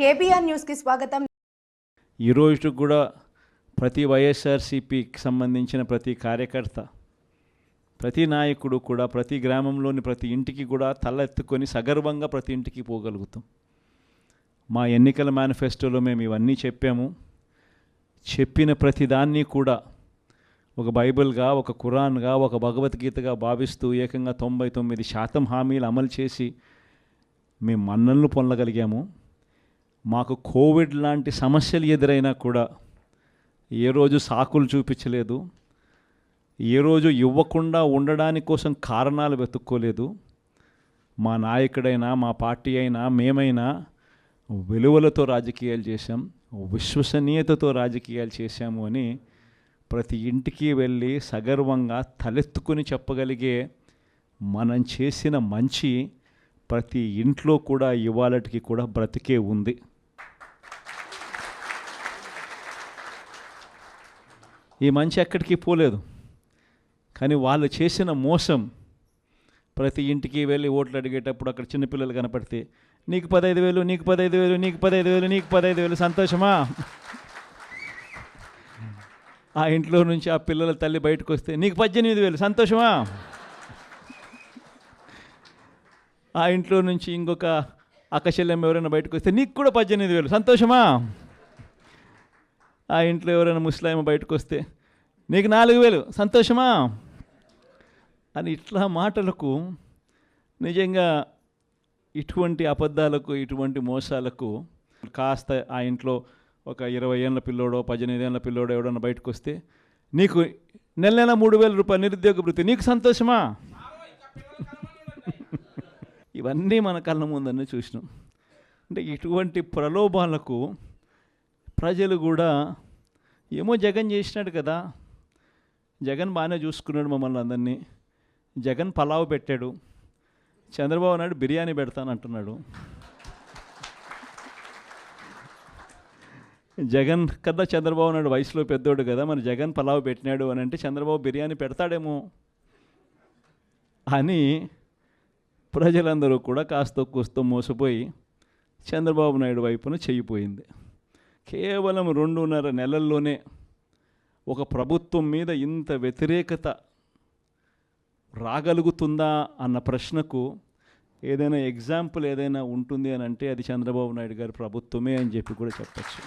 KBR న్యూస్కి స్వాగతం. ఈరోజు కూడా ప్రతి వైఎస్ఆర్సీపీకి సంబంధించిన ప్రతి కార్యకర్త, ప్రతి నాయకుడు కూడా ప్రతి గ్రామంలోని ప్రతి ఇంటికి కూడా తల ఎత్తుకొని సగర్వంగా ప్రతి ఇంటికి పోగలుగుతాం. మా ఎన్నికల మేనిఫెస్టోలో మేము ఇవన్నీ చెప్పాము. చెప్పిన ప్రతిదాన్ని కూడా ఒక బైబిల్గా, ఒక ఖురాన్గా, ఒక భగవద్గీతగా భావిస్తూ ఏకంగా 99% హామీలు అమలు చేసి మేము మన్ననలు పొందగలిగాము. మాకు కోవిడ్ లాంటి సమస్యలు ఎదురైనా కూడా ఏ రోజు సాకులు చూపించలేదు, ఏ రోజు ఇవ్వకుండా ఉండడానికి కోసం కారణాలు వెతుక్కోలేదు. మా నాయకుడైనా, మా పార్టీ అయినా, మేమైనా విలువలతో రాజకీయాలు చేశాం, విశ్వసనీయతతో రాజకీయాలు చేశాము అని ప్రతి ఇంటికి వెళ్ళి సగర్వంగా తలెత్తుకొని చెప్పగలిగే మనం చేసిన మంచి ప్రతి ఇంట్లో కూడా ఇవాళటికి కూడా బ్రతికే ఉంది. ఈ మంచి ఎక్కడికి పోలేదు. కానీ వాళ్ళు చేసిన మోసం, ప్రతి ఇంటికి వెళ్ళి ఓట్లు అడిగేటప్పుడు అక్కడ చిన్నపిల్లలు కనపడితే నీకు 15,000, నీకు 15,000, నీకు 15,000, నీకు 15,000, సంతోషమా? ఆ ఇంట్లో నుంచి ఆ పిల్లల తల్లి బయటకు వస్తే నీకు 18,000, సంతోషమా? ఆ ఇంట్లో నుంచి ఇంకొక అక్కచెల్లెమ్మ ఎవరైనా బయటకు వస్తే నీకు కూడా 18,000, సంతోషమా? ఆ ఇంట్లో ఎవరైనా ముస్లాం బయటకు వస్తే నీకు 4,000, సంతోషమా? అని ఇట్లా మాటలకు నిజంగా ఇటువంటి అబద్ధాలకు, ఇటువంటి మోసాలకు కాస్త ఆ ఇంట్లో ఒక 20 ఏళ్ళ పిల్లోడో 18 ఏళ్ళ పిల్లోడో ఎవడన్నా బయటకు వస్తే నీకు నెల 3,000 రూపాయలు నిరుద్యోగ భృతి, నీకు సంతోషమా? ఇవన్నీ మన కళ్ళ ముందన్నీ చూసినాం. అంటే ఇటువంటి ప్రలోభాలకు ప్రజలు కూడా ఏమో జగన్ చేసినాడు కదా, జగన్ బాగానే చూసుకున్నాడు మమ్మల్ని అందరినీ, జగన్ పలావ్ పెట్టాడు, చంద్రబాబు నాయుడు బిర్యానీ పెడతానంటున్నాడు, జగన్ కదా చంద్రబాబు నాయుడు వయసులో పెద్దోడు కదా, మరి జగన్ పలావ్ పెట్టినాడు అని అంటే చంద్రబాబు బిర్యానీ పెడతాడేమో అని ప్రజలందరూ కూడా కాస్త కూస్తో మోసపోయి చంద్రబాబు నాయుడు వైపున చెయ్యిపోయింది. కేవలం 2.5 నెలల్లోనే ఒక ప్రభుత్వం మీద ఇంత వ్యతిరేకత రాగలుగుతుందా అన్న ప్రశ్నకు ఏదైనా ఎగ్జాంపుల్ ఏదైనా ఉంటుంది అని అంటే అది చంద్రబాబు నాయుడు గారి ప్రభుత్వమే అని చెప్పి కూడా చెప్పచ్చు.